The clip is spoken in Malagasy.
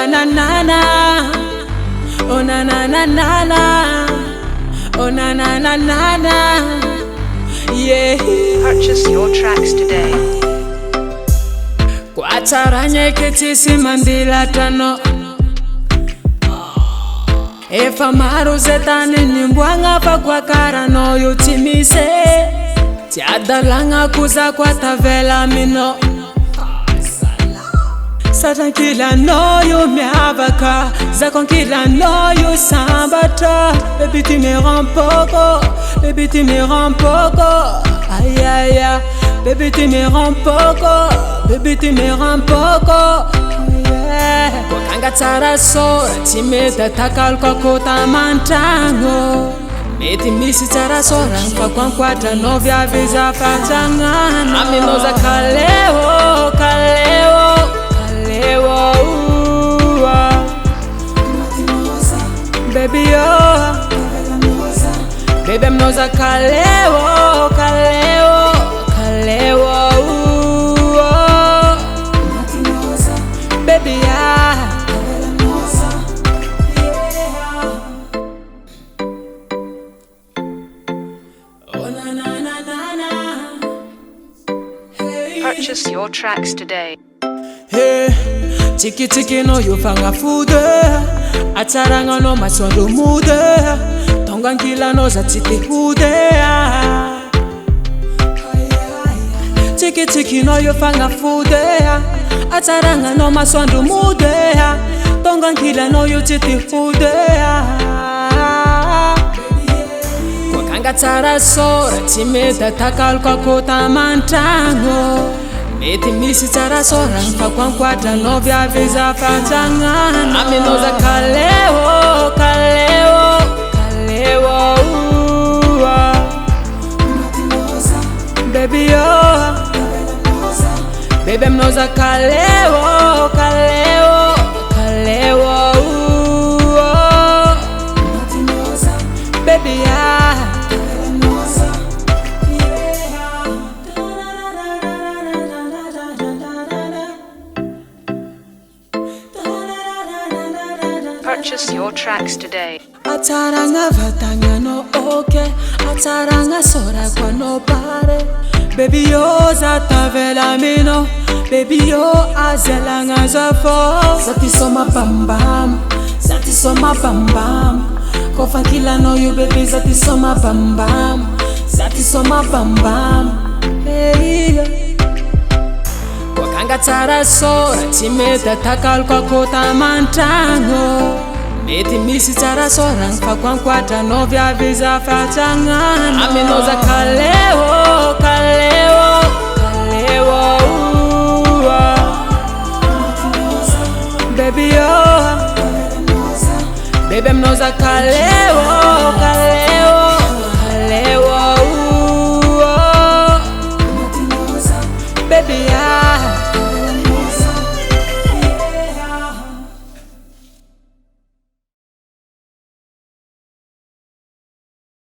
na na na na. Oh na na na na na. Oh na na na na na. Yeah. Purchase your tracks today. Kwataranye ketisi mandila tano. Efa maru zetani nimbwanga pa kwa karano yutimise. Tiadalanga kuza kwa tavela mino. Satan kila no you miavaka. Zakon kila no you sambata. Baby tu me rends poco. Baby tu me rends poco. Aïe aïe aïe. Baby tu me rends poco. Baby tu me rends poco. Kanga tsara sora timeta takal kwa kota mantango. Meti misi tsara sora kwa kwankwata no vya visa fatangana. Aminoza kaleo kaleo kaleo baby yo baby mnoza kaleo kaleo kaleo baby yeah. Oh na na na na na. Hey. Purchase your tracks today. Hey, tiki tiki no you fanga fude. Ataranga no masondo mude. Tonga kila no za titi hude. Tiki tiki no you fanga fude. Ataranga no masondo mude. Tonga kila no you titi hude. Kwa kanga tsara sora timeta takal kwa kota mantango. Meti misi tsara sora mfa kwankwata no vya visa fatangana. Aminoza kaleo kaleo kaleo baby yo baby mnoza kaleo kaleo kaleo baby yeah. Purchase your tracks today. Ataranga vatanga no okay. Ataranga sora kwa no pare. Baby yo zatavela mino. Baby yo azelanga zafo. Zati soma bam bam. Zati soma bam bam. Kofa kila no you baby zati soma bam bam. Zati soma bam bam. Hey. Kanga tsara sora timeta takal kwa kota mantango. Meti misi tsara sora mfa kwankwata no vya visa fatangana. Aminoza kaleo kaleo kaleo baby yo baby mnoza kaleo